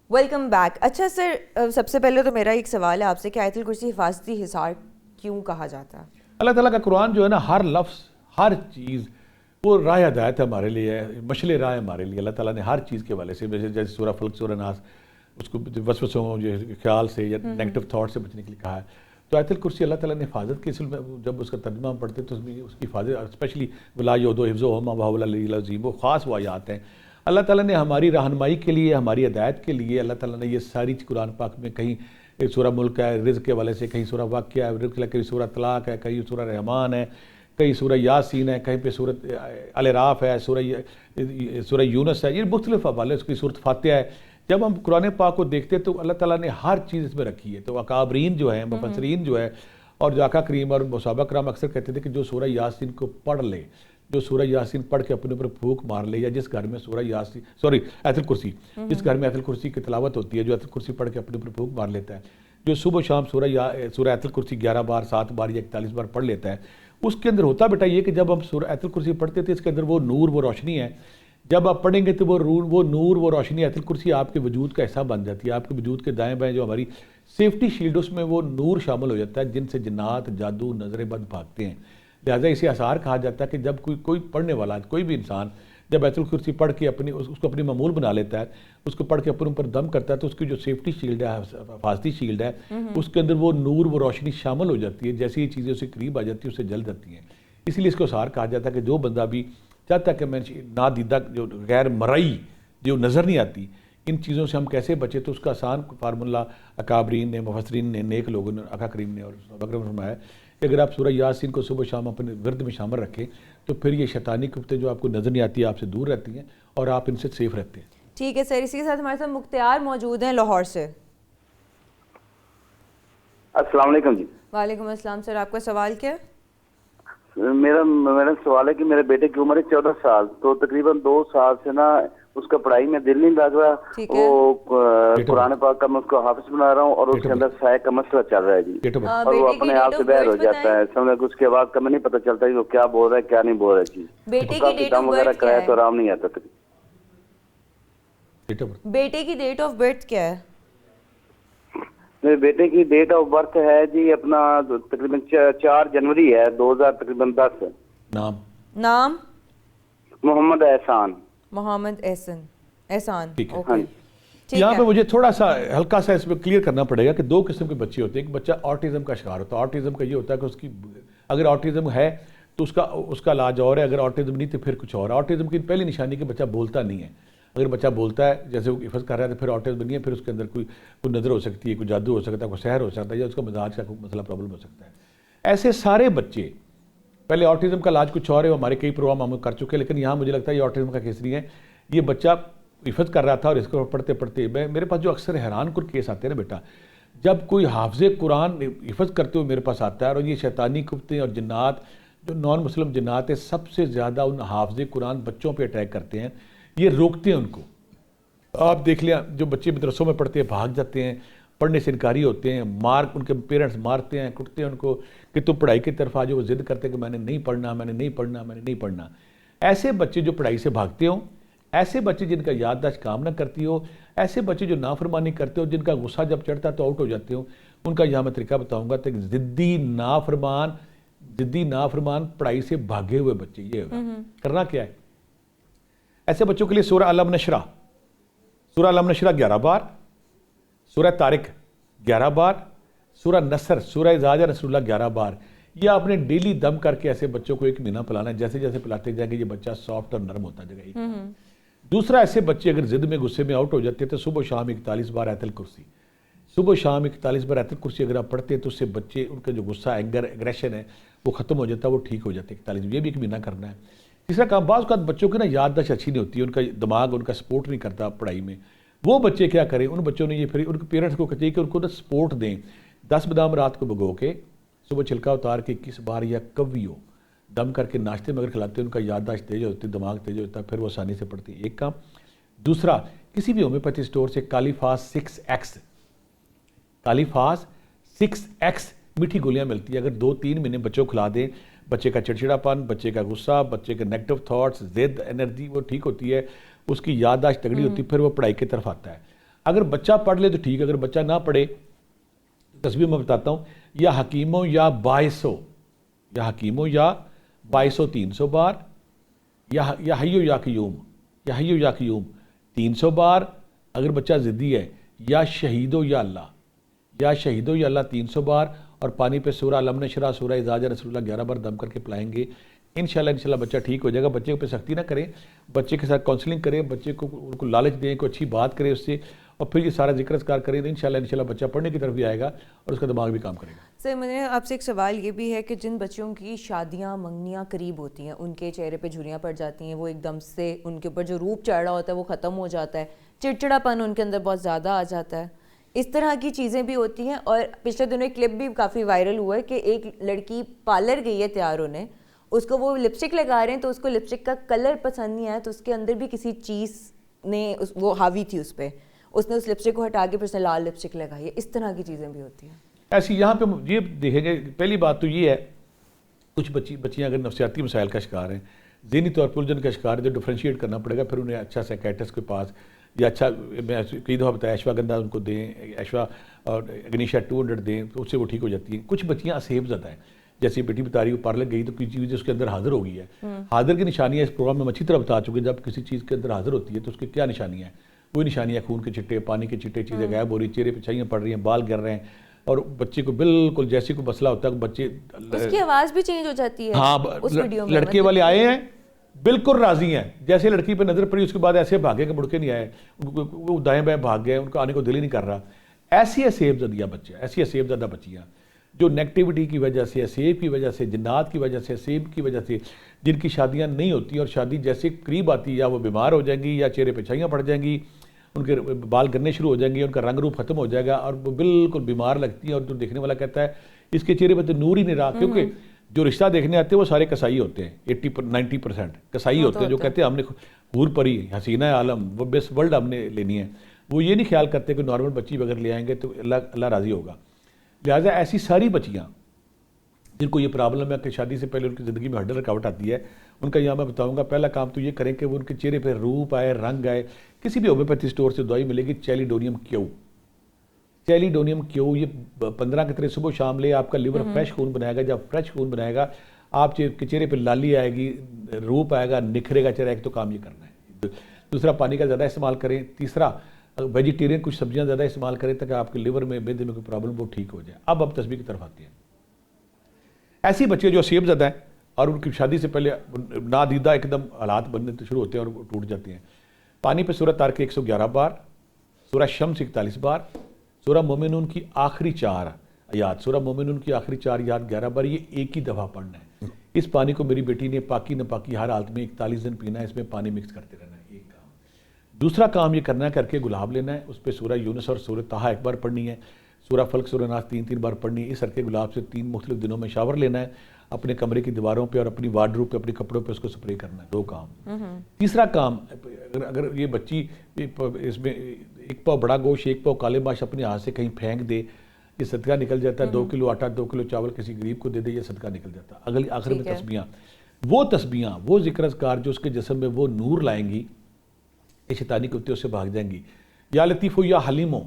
Welcome back. اچھا سر، سب سے پہلے تو میرا ایک سوال ہے آپ سے کہ آیت الکرسی حفاظتی حصار کیوں کہا جاتا ہے؟ اللہ تعالیٰ کا قرآن جو ہے نا، ہر لفظ ہر چیز وہ راہ ہدایت ہے ہمارے لیے، مشعل راہ ہے ہمارے لیے. اللہ تعالیٰ نے ہر چیز کے حوالے سے، جیسے سورہ فلق سورہ ناس، اس کو وسوسوں خیال سے یا نیگیٹو تھاٹ سے بچنے کے لیے کہا ہے. تو آیت الکرسی اللہ تعالیٰ نے حفاظت کی، اصل میں جب اس کا ترجمہ ہم پڑھتے تو اس میں اس کی حفاظت، اسپیشلی ولا یؤدو حفظہما وہو العلی العظیم، وہ خاص وہ آیات ہیں. اللہ تعالیٰ نے ہماری رہنمائی کے لیے، ہماری ہدایت کے لیے اللہ تعالیٰ نے یہ ساری قرآن پاک میں کہیں سورہ ملک ہے رزق کے حوالے سے، کہیں سورہ واقعہ ہے رزق، کہیں سورہ طلاق ہے، کہیں سورہ رحمان ہے، کہیں سورہ یاسین ہے، کہیں پہ سورۃ الاعراف ہے، سورہ یونس ہے، یہ مختلف حوالے، اس کی سورۃ فاتحہ ہے. جب ہم قرآن پاک کو دیکھتے تو اللہ تعالیٰ نے ہر چیز اس میں رکھی ہے. تو اکابرین جو ہیں، مفسرین جو ہے، اور جو آقا کریم اور صحابہ کرام اکثر کہتے تھے کہ جو سورہ یاسین کو پڑھ لے، جو سورہ یاسین پڑھ کے اپنے اوپر پھونک مار لے، یا جس گھر میں سورہ یاسین آیت الکرسی، جس گھر میں آیت الکرسی کی تلاوت ہوتی ہے، جو آیت الکرسی پڑھ کے اپنے اوپر پھونک مار لیتا ہے، جو صبح و شام سورہ آیت الکرسی 11 بار 7 بار یا 41 بار پڑھ لیتا ہے، اس کے اندر ہوتا بیٹا یہ کہ جب ہم سورہ آیت الکرسی پڑھتے تھے، اس کے اندر وہ نور، وہ روشنی ہے. جب آپ پڑھیں گے تو وہ نور، وہ روشنی آیت الکرسی آپ کے وجود کا حصہ بن جاتی ہے. آپ کے وجود کے دائیں بائیں جو ہماری سیفٹی شیلڈ، اس میں وہ نور شامل ہو جاتا ہے جن سے جنات، جادو، نظر بد بھاگتے ہیں. لہٰذا اسے اثار کہا جاتا ہے کہ جب کوئی پڑھنے والا، کوئی بھی انسان جب آیت الکرسی پڑھ کے اس کو اپنی معمول بنا لیتا ہے، اس کو پڑھ کے اپنے اوپر دم کرتا ہے، تو اس کی جو سیفٹی شیلڈ ہے، حفاظتی شیلڈ ہے، اس کے اندر وہ نور، وہ روشنی شامل ہو جاتی ہے. جیسی یہ چیزیں اسے قریب آ جاتی ہیں، اسے جل جاتی ہیں. اسی لیے اس کو اثار کہا جاتا ہے کہ جو بندہ بھی چاہتا ہے کہ میں نادیدہ، جو غیر مرئی، جو نظر نہیں آتی، ان چیزوں سے ہم کیسے بچے، تو اس کا آسان فارمولہ اکابرین نے، مفسرین نے، نیک لوگوں نے، آقا کریم نے اور صحابہ کرام نے فرمایا کہ اگر آپ سورہ یاسین کو صبح شام اپنے ورد میں شامل رکھیں تو پھر یہ شیطانی کفتیں جو آپ کو نظر نہیں آتی، آپ سے دور رہتی ہیں اور آپ ان سے سیف رہتے ہیں. ٹھیک ہے سر، اسی کے ساتھ ہمارے ساتھ مختار موجود ہیں لاہور سے. السلام علیکم جی. وعلیکم السلام سر، آپ کا سوال کیا ہے؟ میرا سوال ہے کہ میرے بیٹے کی عمر ہے 14 سال، تو تقریباً 2 سال سے نا اس کا پڑھائی میں دل نہیں لگ رہا. وہ قرآن پاک کا میں اس کو حافظ بنا رہا ہوں اور اس کے اندر سائے کا مسئلہ چل رہا ہے جی، اور وہ اپنے آپ سے باہر ہو جاتا ہے. سمجھے اس کے بعد کا میں نہیں پتہ چلتا کہ وہ کیا بول رہا ہے کیا نہیں بول رہا ہے جی. بیٹے کی ڈیٹ آف وغیرہ برتھ کیا کرایا ہے؟ تو آرام نہیں آتا. بیٹے کی ڈیٹ آف برتھ کیا ہے؟ میرے بیٹے کی ڈیٹ آف برتھ ہے جی اپنا تقریباً 4 جنوری ہے 2010. نام؟ محمد احسان. محمد احسان. ٹھیک ہے. اوکے. یہاں پہ مجھے تھوڑا سا ہلکا سا اس میں کلیئر کرنا پڑے گا کہ 2 قسم کے بچے ہوتے ہیں. ایک بچہ آٹزم کا شکار ہوتا ہے. آٹزم کا یہ ہوتا ہے کہ اس کی اگر آٹزم ہے تو اس کا علاج اور ہے، اگر آٹزم نہیں تو پھر کچھ اور. آٹزم کی پہلی نشانی کہ بچہ بولتا نہیں ہے. اگر بچہ بولتا ہے، جیسے وہ حفظ کر رہا ہے، تو پھر آٹزم نہیں ہے، پھر اس کے اندر کوئی نظر ہو سکتی ہے، کوئی جادو ہو سکتا ہے، کوئی سحر ہو سکتا ہے، یا اس کا مزاج کا کوئی مسئلہ پرابلم ہو سکتا ہے. ایسے سارے بچے، پہلے آٹزم کا علاج کچھ اور ہے، ہمارے کئی پروگرام ہم کر چکے ہیں، لیکن یہاں مجھے لگتا ہے یہ آٹزم کا کیس نہیں ہے. یہ بچہ حفظ کر رہا تھا اور اس کو پڑھتے پڑھتے میرے پاس جو اکثر حیران کن کیس آتے ہیں نا بیٹا، جب کوئی حافظ قرآن حفظ کرتے ہوئے میرے پاس آتا ہے، اور یہ شیطانی کفتیں اور جنات جو نان مسلم جنات ہیں سب سے زیادہ ان حافظ قرآن بچوں پہ اٹیک کرتے ہیں، یہ روکتے ہیں ان کو. آپ دیکھ لیں جو بچے مدرسوں میں پڑھتے ہیں بھاگ جاتے ہیں، پڑھنے سے انکاری ہوتے ہیں، ان کے پیرنٹس مارتے ہیں، کٹتے ہیں ان کو کہ تم پڑھائی کی طرف آ جاؤ. وہ ضد کرتے ہیں کہ میں نے نہیں پڑھنا، میں نے نہیں پڑھنا، میں نے نہیں پڑھنا. ایسے بچے جو پڑھائی سے بھاگتے ہوں، ایسے بچے جن کا یادداشت کام نہ کرتی ہو، ایسے بچے جو نافرمانی کرتے ہو، جن کا غصہ جب چڑھتا ہے تو آؤٹ ہو جاتے ہوں، ان کا یہاں میں طریقہ بتاؤں گا. تو ضدی نافرمان پڑھائی سے بھاگے ہوئے بچے، یہ ہوگا کرنا کیا ہے. ایسے بچوں کے لیے سورہ علم نشرح 11 بار، سورہ طارق 11 بار، سورہ نصر، سورہ اذا جاء نصر اللہ 11 بار. یہ آپ نے ڈیلی دم کر کے ایسے بچوں کو 1 مہینہ پلانا ہے. جیسے جیسے پلاتے جائیں گے یہ بچہ سافٹ اور نرم ہوتا جائے گا. دوسرا، ایسے بچے اگر ضد میں غصے میں آؤٹ ہو جاتے ہیں تو صبح و شام 41 بار آیت الکرسی، صبح و شام 41 بار آیت الکرسی اگر آپ پڑھتے ہیں تو اس سے بچے، ان کا جو غصہ، اینگر، ایگریشن ہے وہ ختم ہو جاتا ہے، وہ ٹھیک ہو جاتے ہیں. 41 یہ بھی 1 مہینہ کرنا ہے. تیسرا کام، بعض اوقات بچوں کی نا یادداشت اچھی نہیں ہوتی ہے، ان کا دماغ ان کا سپورٹ نہیں کرتا پڑھائی میں. وہ بچے کیا کریں، ان بچوں نے یہ پھر ان کے پیرنٹس کو کہتے ہیں کہ ان کو نا سپورٹ دیں. 10 بادام رات کو بھگو کے صبح چھلکا اتار کے 21 بار یا کویو دم کر کے ناشتے میں اگر کھلاتے ہیں، ان کا یادداشت تیز ہوتی ہے، دماغ تیز ہوتا ہے، پھر وہ آسانی سے پڑھتی ہے. ایک کام. دوسرا، کسی بھی ہومیوپیتھی سٹور سے کالیفاس 6X میٹھی گولیاں ملتی ہے. اگر 2-3 مہینے بچوں کو کھلا دیں، بچے کا چڑچڑا پن، بچے کا غصہ، بچے کے نیگیٹو تھاٹس، ضد، انرجی وہ ٹھیک ہوتی ہے، اس کی یادداشت تگڑی ہوتی ہے، پھر وہ پڑھائی کی طرف آتا ہے. اگر بچہ پڑھ لے تو ٹھیک، اگر بچہ نہ پڑھے تسبیح میں بتاتا ہوں، یا حکیموں یا باعثوں، یا حکیموں یا باعثوں 300 بار، یا حیو یا قیوم، یا حیو یا قیوم 300 بار اگر بچہ ضدی ہے، یا شہیدو یا اللہ، یا شہیدو یا اللہ 300 بار، اور پانی پہ سورہ علم نشرح، سورہ اذا جاء نصر اللہ 11 بار دم کر کے پلائیں گے، انشاءاللہ بچہ ٹھیک ہو جائے گا. بچے پہ سختی نہ کریں، بچے کے ساتھ کاؤنسلنگ کریں، بچے کو ان کو لالچ دیں، کوئی اچھی بات کریں اس سے، اور پھر یہ سارا ذکر اذکار کریں تو انشاءاللہ بچہ پڑھنے کی طرف بھی آئے گا اور اس کا دماغ بھی کام کرے گا. سر مجھے آپ سے ایک سوال یہ بھی ہے کہ جن بچوں کی شادیاں منگنیاں قریب ہوتی ہیں، ان کے چہرے پہ جھریاں پڑ جاتی ہیں، وہ ایک دم سے ان کے اوپر جو روپ چڑھ رہا ہوتا ہے وہ ختم ہو جاتا ہے، چڑچڑا پن ان کے اندر بہت زیادہ آ جاتا ہے، اس طرح کی چیزیں بھی ہوتی ہیں. اور پچھلے دنوں ایک کلپ بھی کافی وائرل ہوا ہے کہ ایک لڑکی پارلر گئی ہے تیار ہونے، اس کو وہ لپسٹک لگا رہے ہیں تو اس کو لپسٹک کا کلر پسند نہیں آیا، تو اس کے اندر بھی کسی چیز نے وہ حاوی تھی اس پہ، اس نے اس لپسٹک کو ہٹا کے پھر اس نے لال لپسٹک لگائی ہے. اس طرح کی چیزیں بھی ہوتی ہیں. ایسی یہاں پہ یہ دیکھیں گے، پہلی بات تو یہ ہے کچھ بچیاں اگر نفسیاتی مسائل کا شکار ہیں، ذہنی طور پر الجھن کا شکار ہے، تو ڈفرینشیٹ کرنا پڑے گا، پھر انہیں اچھا سائیکیٹرسٹ کے پاس، یا اچھا میں کئی دفعہ بتایا ایشوا گندہ ان کو دیں، ایشوا اور اگنیشا 200 دیں تو اس سے وہ ٹھیک ہو جاتی ہیں. کچھ بچیاں اسیب زدہ ہیں، جیسے بیٹی بتا رہی ہے پارلر گئی تو کسی چیز اس کے اندر حاضر ہو گئی ہے. حاضر کی نشانیاں اس پروگرام میں اچھی طرح بتا چکے، جب کسی چیز کے اندر حاضر ہوتی ہے تو اس کی کیا نشانیاں ہیں. وہی نشانیاں خون کے چھٹے، پانی کے چھٹے، چیزیں غائب ہو رہی، چہرے پہ چھائیاں پڑ رہی ہیں، بال گر رہے ہیں، اور بچے کو بالکل جیسے کوئی مسئلہ ہوتا ہے بچے اس کی آواز بھی چینج ہو جاتی ہے. ہاں اس ویڈیو میں لڑکے والے آئے ہیں بالکل راضی ہیں، جیسے لڑکی پہ نظر پڑی اس کے بعد ایسے بھاگے کہ مڑ کے نہیں آئے، وہ دائیں بائیں بھاگ گئے، ان کو آنے کو دل ہی نہیں کر رہا. ایسی اسیب زدہ بچے، ایسی اسیب زدہ بچیاں جو نیگیٹیوٹی کی وجہ سے، اسیب کی وجہ سے، جنات کی وجہ سے، اسیب کی وجہ سے، جن کی شادیاں نہیں ہوتی اور شادی جیسے قریب آتی یا وہ بیمار ہو جائیں گی، یا چہرے پہ چھائیاں پڑ جائیں گی، ان کے بال گرنے شروع ہو جائیں گے، ان کا رنگ روپ ختم ہو جائے گا، اور وہ بالکل بیمار لگتی ہیں، اور جو دیکھنے والا کہتا ہے اس کے چہرے پہ تو نور ہی نہیں رہا. کیونکہ جو رشتہ دیکھنے آتے ہیں وہ سارے کسائی ہوتے ہیں، 90% کسائی ہوتے ہیں، جو کہتے ہیں ہم نے حور پری حسینہ عالم وہ بیسٹ ورلڈ ہم نے لینی ہے. وہ یہ نہیں خیال کرتے کہ نارمل بچی اگر لے آئیں گے تو اللہ راضی ہوگا. لہٰذا ایسی ساری بچیاں جن کو یہ پرابلم ہے کہ شادی سے پہلے ان کی زندگی میں ہرڈل رکاوٹ آتی ہے، ان کا یہاں میں بتاؤں گا پہلا کام تو یہ کریں کہ وہ ان کے چہرے پہ روپ آئے، رنگ آئے. کسی بھی ہومیوپیتھی اسٹور سے دوائی ملے گی چیلیڈونیم کیو، چیلیڈونیم کیو، یہ 15 قطرے صبح شام لے، آپ کا لیور فریش خون بنائے گا. جب فریش خون بنائے گا آپ کے چہرے پہ لالی آئے گی، روپ آئے گا، نکھرے گا چہرہ. ایک تو کام یہ کرنا ہے. دوسرا پانی کا زیادہ استعمال کریں. تیسرا ویجیٹیرین کچھ سبزیاں زیادہ استعمال کریں تاکہ آپ کے لیور میں معدے میں کوئی پرابلم وہ ٹھیک ہو جائے. اب تسبیح کی طرف آتے ہیں. ایسی بچے جو اسیب زدہ ہیں اور ان کی شادی سے پہلے نادیدہ ایک دم حالات بننے شروع ہوتے ہیں اور وہ ٹوٹ جاتے ہیں، پانی پہ سورہ طارق 111 بار، سورہ شمس 41 بار، سورہ مومنون کی آخری 4 آیات، سورہ مومنون کی آخری 4 آیات 11 بار، یہ ایک ہی دفعہ پڑھنا ہے. اس پانی کو میری بیٹی نے پاکی ناپاکی ہر حالت میں 41 دن پینا ہے. اس میں پانی مکس کرتے رہنا ہے. ایک کام. دوسرا کام یہ کرنا ہے، کر کے گلاب لینا ہے، اس پہ سورہ یونس اور سورہ طٰہٰ ایک بار پڑھنی ہے، سورہ فلق سورہ ناس 3 بار پڑھنی ہے. اس سرکے گلاب سے 3 مختلف دنوں میں شاور لینا ہے، اپنے کمرے کی دیواروں پہ اور اپنی وارڈروب پہ، اپنے کپڑوں پہ اس کو سپرے کرنا ہے. 2 کام. تیسرا کام، اگر یہ بچی اس میں 1 پاؤ بڑا گوشت، 1 پاؤ کالے ماش اپنے ہاتھ سے کہیں پھینک دے، یہ صدقہ نکل جاتا ہے. 2 کلو آٹا، 2 کلو چاول کسی غریب کو دے دے، یہ صدقہ نکل جاتا ہے. آخر میں تسبیحاں، وہ ذکر اذکار جو اس کے جسم میں وہ نور لائیں گی، یہ شیطانی کتے اس سے بھاگ جائیں گی. یا لطیفو یا حلیمو،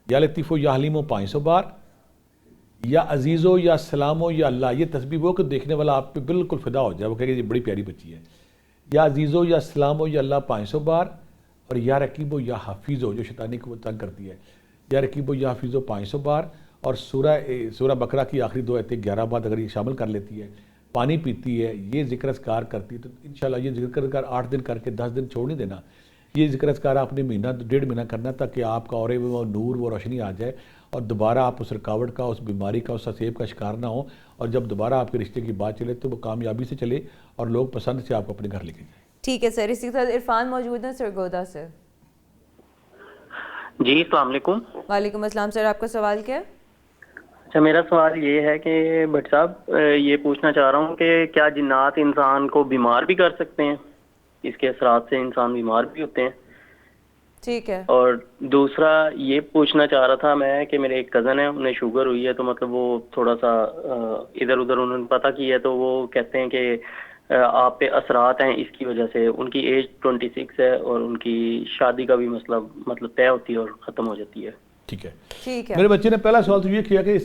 یا لطیفو یا حلیمو 500 بار، یا عزیزو یا سلامو یا اللہ. یہ تسبیح وہ کہ دیکھنے والا آپ پہ بالکل فدا ہو جائے، وہ کہے کہ یہ بڑی پیاری بچی ہے. یا عزیزو یا سلامو یا اللہ 500 بار، اور یا رقیبو یا حفیظو جو شیطانی کو تنگ کرتی ہے، یا رقیبو یا حفیظو 500 بار. اور سورہ بقرہ کی آخری 2 آیتیں 11 بار اگر یہ شامل کر لیتی ہے، پانی پیتی ہے، یہ ذکر اذکار کرتی ہے، تو انشاءاللہ یہ ذکر اذکار 8 دن کر کے 10 دن چھوڑ نہیں دینا. یہ ذکر اذکار آپ نے مہینہ 1.5 مہینہ کرنا تاکہ آپ کا اورے وہ نور، وہ روشنی آ جائے، اور دوبارہ آپ اس رکاوٹ کا، اس بیماری کا، اس اسیب کا شکار نہ ہو. اور جب دوبارہ آپ کے رشتے کی بات چلے تو وہ کامیابی سے چلے اور لوگ پسند سے آپ کو اپنے گھر لے کے جائیں. ٹھیک ہے سر. اسی کے ساتھ عرفان موجود ہیں سرگودا سے. جی السلام علیکم. وعلیکم السلام سر، آپ کا سوال کیا ہے؟ اچھا، میرا سوال یہ ہے کہ بٹ صاحب یہ پوچھنا چاہ رہا ہوں کہ کیا جنات انسان کو بیمار بھی کر سکتے ہیں؟ اس کے اثرات سے انسان بیمار بھی ہوتے ہیں. ٹھیک ہے. اور دوسرا یہ پوچھنا چاہ رہا تھا میں کہ میرے ایک کزن ہے، انہیں شوگر ہوئی ہے، تو مطلب وہ تھوڑا سا ادھر ادھر انہوں نے پتہ کی ہے، تو وہ کہتے ہیں کہ آپ پہ اثرات ہیں اس کی وجہ سے. ان کی ایج 26 ہے اور ان کی شادی کا بھی مسئلہ مطلب طے ہوتی ہے اور ختم ہو جاتی ہے. ٹھیک ہے. ٹھیک ہے. میرے بچے نے پہلا سوال تو یہ کیا کہ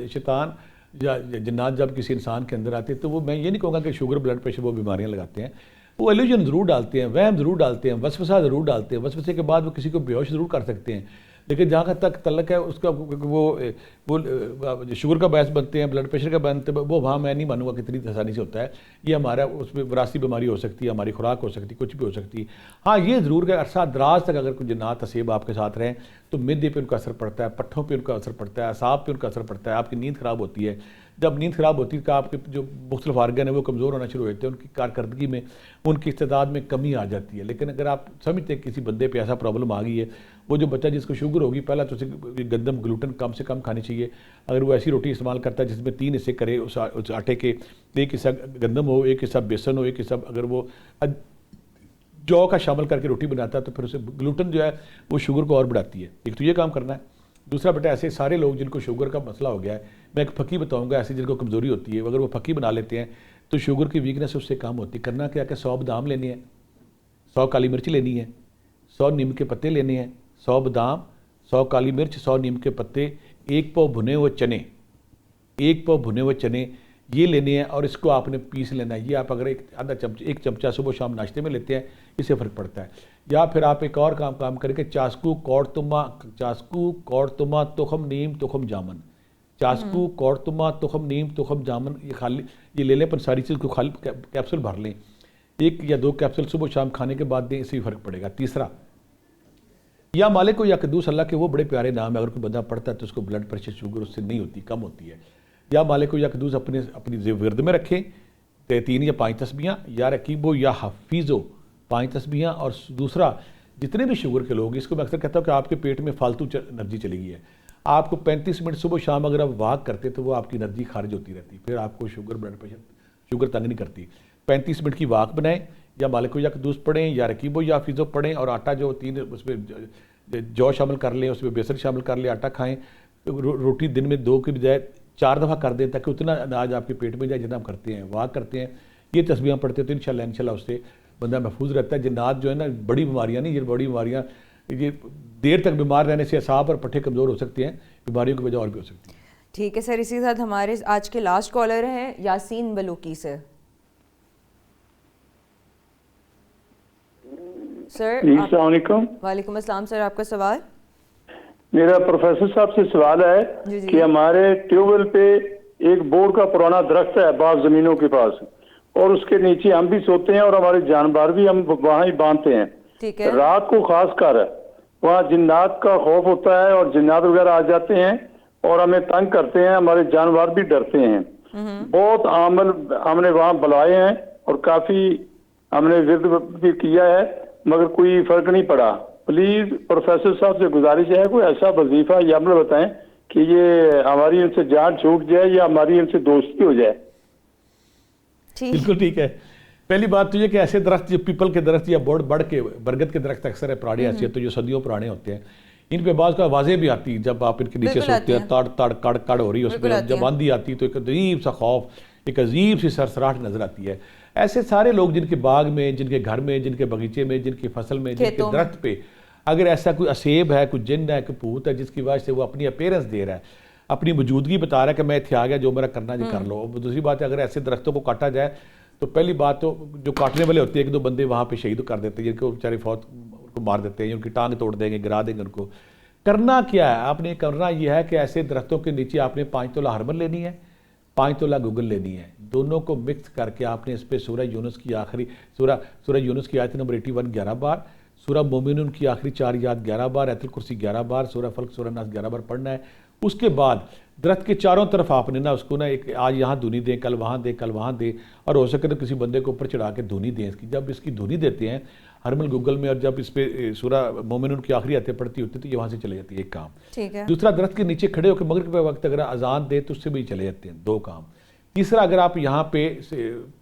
شیطان یا جنات جب کسی انسان کے اندر آتے ہیں تو وہ میں یہ نہیں کہوں گا کہ شوگر بلڈ پریشر وہ بیماریاں لگاتے ہیں. وہ ایلیوژن ضرور ڈالتے ہیں, وہم ضرور ڈالتے ہیں, وسوسہ ضرور ڈالتے ہیں. وسوسے کے بعد وہ کسی کو بے ہوش ضرور کر سکتے ہیں, لیکن جہاں تک تعلق ہے اس کا وہ شوگر کا باعث بنتے ہیں, بلڈ پریشر کا بنتے ہیں, وہ وہاں میں نہیں مانوں گا کہ اتنی آسانی سے ہوتا ہے. یہ ہمارا اس میں وراثتی بیماری ہو سکتی ہے, ہماری خوراک ہو سکتی ہے, کچھ بھی ہو سکتی ہے. ہاں یہ ضرور کہ عرصہ دراز تک اگر کوئی جنات اسیب آپ کے ساتھ رہیں تو معدے پہ ان کا اثر پڑتا ہے, پٹھوں پہ ان کا اثر پڑتا ہے, اعصاب پہ ان کا اثر پڑتا ہے, آپ کی نیند خراب ہوتی ہے. جب نیند خراب ہوتی ہے تو آپ کے جو مختلف آرگن ہیں وہ کمزور ہونا شروع ہوتے ہیں, ان کی کارکردگی میں ان کی استعداد میں کمی آ جاتی ہے. لیکن اگر آپ سمجھتے ہیں کسی بندے پہ ایسا پرابلم آ گئی ہے, وہ جو بچہ جس کو شوگر ہوگی پہلا تو اسے گندم گلوٹن کم سے کم کھانی چاہیے. اگر وہ ایسی روٹی استعمال کرتا ہے جس میں 3 حصے کرے, اس آٹے کے ایک حصہ گندم ہو, ایک حصہ بیسن ہو, ایک حصہ اگر وہ جو کا شامل کر کے روٹی بناتا ہے تو پھر اسے گلوٹن جو ہے وہ شوگر کو اور بڑھاتی ہے. ایک تو یہ کام کرنا ہے. دوسرا بیٹا ایسے سارے لوگ جن کو شوگر کا مسئلہ ہو گیا ہے, میں ایک پھکی بتاؤں گا, ایسے جن کو کمزوری ہوتی ہے, اگر وہ پھکی بنا لیتے ہیں تو شوگر کی ویکنس اس سے کم ہوتی ہے. کرنا کیا کہ 100 بادام لینے ہیں, 100 کالی مرچ لینی ہے, 100 نیم کے پتے لینے ہیں, 100 بادام, 100 کالی مرچ, 100 نیم کے پتے, 1 پاؤ بھنے ہوئے چنے, 1 پاؤ بھنے ہوئے چنے یہ لینے ہیں اور اس کو آپ نے پیس لینا ہے. یہ آپ اگر ایک چمچہ صبح شام ناشتے میں لیتے ہیں اس سے فرق پڑتا ہے. یا پھر آپ ایک اور کام کر کے چاسکو کوڑتما تخم نیم تخم جامن, چاسکو کوڑتما تخم نیم تخم جامن یہ لے لیں, پر ساری چیز کو خالی کیپسول بھر لیں, 1 یا 2 کیپسول صبح شام کھانے کے بعد دیں, اس سے بھی فرق پڑے گا. تیسرا یا مالک یا قدوس اللہ کے وہ بڑے پیارے نام ہے, اگر کوئی بندہ پڑھتا ہے تو اس کو بلڈ پریشر شوگر اس سے نہیں ہوتی, کم ہوتی ہے. یا مالک یا قدوس اپنی ورد میں رکھیں 3 یا 5 تسبیحاں, یا رقیبو یا حفیظو 5 تسبیحاں. اور دوسرا جتنے بھی شوگر کے لوگ, اس کو میں اکثر کہتا ہوں کہ آپ کے پیٹ میں فالتو انرجی چلی گئی ہے. آپ کو 35 منٹ صبح شام اگر آپ واک کرتے تو وہ آپ کی انرجی خارج ہوتی رہتی, پھر آپ کو شوگر بلڈ پریشر شوگر تنگ نہیں کرتی. 35 منٹ کی واک بنائیں, یا مالک یا قدوس پڑھیں, یا رقیبو یا حفیظو پڑھیں, اور آٹا جو 3 اس میں جو شامل کر لیں, اس میں بیسن شامل کر لیں, آٹا کھائیں. روٹی دن میں 2 کی بجائے 4 دفعہ کر دیں تاکہ اتنا اناج آپ کے پیٹ میں جائے جتنا ہم کرتے ہیں. واک کرتے ہیں, یہ تسبیحاں پڑھتے ہیں تو انشاءاللہ اس سے بندہ محفوظ رہتا ہے. جنات جو ہے نا بڑی بیماریاں نہیں, یہ بڑی بیماریاں یہ دیر تک بیمار رہنے سے اعصاب اور پٹھے کمزور ہو سکتے ہیں, بیماریوں کی وجہ اور بھی ہو سکتی ہے. ٹھیک ہے سر, اسی کے ساتھ ہمارے آج کے لاسٹ کالر ہیں یاسین بلوکی سے. سر السلام علیکم. وعلیکم السلام سر, آپ کا سوال. میرا پروفیسر صاحب سے سوال ہے کہ ہمارے ٹیوب ویل پہ ایک بورڈ کا پرانا درخت ہے بعض زمینوں کے پاس, اور اس کے نیچے ہم بھی سوتے ہیں اور ہمارے جانور بھی ہم وہاں ہی باندھتے ہیں. ٹھیک ہے. رات کو خاص کر وہاں جنات کا خوف ہوتا ہے اور جنات وغیرہ آ جاتے ہیں اور ہمیں تنگ کرتے ہیں, ہمارے جانور بھی ڈرتے ہیں. بہت عمل ہم نے وہاں بلائے ہیں اور کافی ہم نے ورد بھی کیا ہے مگر کوئی فرق نہیں پڑا. پلیز پروفیسر صاحب سے گزارش ہے کوئی ایسا وظیفہ یا عمل بتائیں کہ یہ ہماری ان سے جان چھوٹ جائے یا ہماری ان سے دوستی ہو جائے. بالکل ٹھیک ہے. پہلی بات تو یہ کہ ایسے درخت جو پیپل کے درخت یا بڑھ کے برگد کے درخت اکثر ہے پرانے حیثیت تو جو صدیوں پرانے ہوتے ہیں, ان پہ بعض کا آوازیں بھی آتی جب آپ ان کے نیچے سوتے ہیں, تڑ تڑ کڑ کڑ ہو رہی ہے, اس پہ جب آندھی آتی تو ایک عجیب سا خوف, ایک عجیب سی سرسراہٹ نظر آتی ہے. ایسے سارے لوگ جن کے باغ میں, جن کے گھر میں, جن کے باغیچے میں, جن کی فصل میں, جن کے درخت پہ اگر ایسا کوئی اسیب ہے, کوئی جن ہے, کوئی بھوت ہے جس کی وجہ سے وہ اپنی اپیرنس دے رہا ہے, اپنی موجودگی بتا رہا ہے کہ میں اتھے آ گیا, جو میرا کرنا جو کر لو. دوسری بات ہے اگر ایسے درختوں کو کاٹا جائے تو پہلی بات تو جو کاٹنے والے ہوتے ہیں 1-2 بندے وہاں پہ شہید کر دیتے ہیں, جن کو بیچارے فوت ان کو مار دیتے ہیں, ان کی ٹانگ توڑ دیں گے, گرا دیں گے ان کو. کرنا کیا ہے آپ نے, کرنا یہ ہے کہ ایسے درختوں کے نیچے آپ نے 5 تولہ ہرمن لینی ہے, 5 تولہ گوگل لینی ہے, دونوں کو مکس کر کے آپ نے اس پہ سورہ یونس کی آخری سورہ یونس کی آیت نمبر 81 11 بار, سورہ مومنون کی آخری 4 یاد 11 بار, آیت الکرسی 11 بار, سورہ فلق سورہ ناس 11 بار پڑھنا ہے. اس کے بعد درخت کے چاروں طرف آپ نے نا اس کو نا ایک آج یہاں دھونی دیں, کل وہاں دیں, کل وہاں دیں, اور ہو سکے تو کسی بندے کو اوپر چڑھا کے دھونی دیں اس کی. جب اس کی دھونی دیتے ہیں ہرمل گوگل میں, اور جب اس پہ سورہ مومنون کی آخری آیتیں پڑھتی ہوتی تو یہ وہاں سے چلے جاتی ہے, ایک کام. دوسرا درخت کے نیچے کھڑے ہو کے مغرب کے وقت اگر اذان دے تو اس سے بھی چلے جاتے ہیں, 2 کام. تیسرا اگر آپ یہاں پہ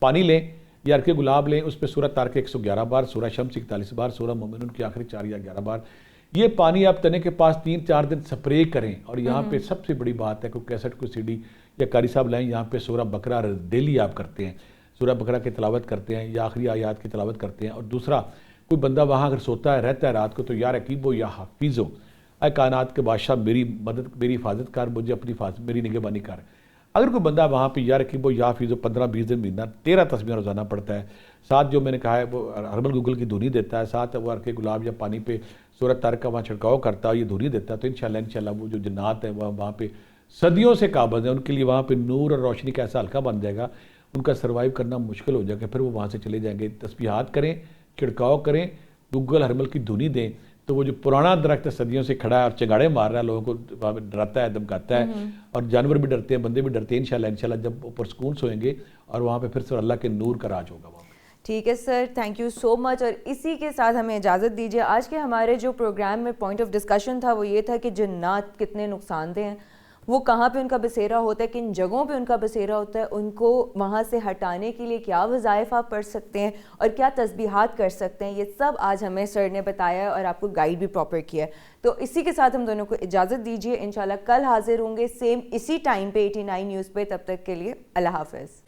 پانی لیں یا ارکے گلاب لیں, اس پہ سورہ طارق 111 بار, سورہ شمس 41 بار, سورہ مومنون کی آخری 4 یا 11 بار, یہ پانی آپ تنے کے پاس 3-4 دن سپرے کریں. اور یہاں پہ سب سے بڑی بات ہے کوئی کیسٹ کوئی CD یا قاری صاحب لائیں, یہاں پہ سورہ بقرہ ڈیلی آپ کرتے ہیں, سورہ بقرہ کی تلاوت کرتے ہیں یا آخری آیات کی تلاوت کرتے ہیں. اور دوسرا کوئی بندہ وہاں اگر سوتا ہے رہتا ہے رات کو تو یا رقیبو یا حفیظو، اے کائنات کے بادشاہ میری مدد میری حفاظت کر، مجھے اپنی میری نگہبانی کر. اگر کوئی بندہ وہاں پہ یا رقیبو یا حفیظو 15-20 دن مہینہ 13 تسبیحیں روزانہ پڑھتا ہے، ساتھ جو میں نے کہا ہے وہ ہربل گوگل کی دھونی دیتا ہے، ساتھ وہ عرق گلاب یا پانی پہ سورہ طارق کا وہاں چھڑکاؤ کرتا ہے، یہ دھونی دیتا ہے، تو انشاءاللہ وہ جو جنات ہیں وہاں پہ صدیوں سے قابض ہیں، ان کے لیے وہاں پہ نور اور روشنی کا ایسا حلقہ بن جائے گا، ان کا سروائیو کرنا مشکل ہو جائے گا. پھر وہ وہاں سے چلے جائیں گے. تسبیحات کریں، چھڑکاؤ کریں، گوگل ہرمل کی دھونی دیں، تو وہ جو پرانا درخت صدیوں سے کھڑا ہے اور چنگاڑے مار رہا ہے، لوگوں کو وہاں پہ ڈراتا ہے، دھمکاتا ہے، اور جانور بھی ڈرتے ہیں، بندے بھی ڈرتے ہیں. انشاءاللہ جب اوپر سکون سوئیں گے اور وہاں پہ پھر سے اللہ کے نور کا راج ہوگا وہاں. ٹھیک ہے سر، تھینک یو سو مچ. اور اسی کے ساتھ ہمیں اجازت دیجیے. آج کے ہمارے جو پروگرام میں پوائنٹ آف ڈسکشن تھا وہ یہ تھا کہ جنات کتنے نقصان دہ ہیں، وہ کہاں پہ ان کا بسیرا ہوتا ہے، کن جگہوں پہ ان کا بسیرا ہوتا ہے، ان کو وہاں سے ہٹانے کے لیے کیا وظائف آپ پڑھ سکتے ہیں اور کیا تسبیحات کر سکتے ہیں، یہ سب آج ہمیں سر نے بتایا ہے اور آپ کو گائیڈ بھی پراپر کیا ہے. تو اسی کے ساتھ ہم دونوں کو اجازت دیجیے. انشاءاللہ کل حاضر ہوں گے سیم اسی ٹائم پہ 89 نیوز پہ. تب تک کے لیے اللہ حافظ.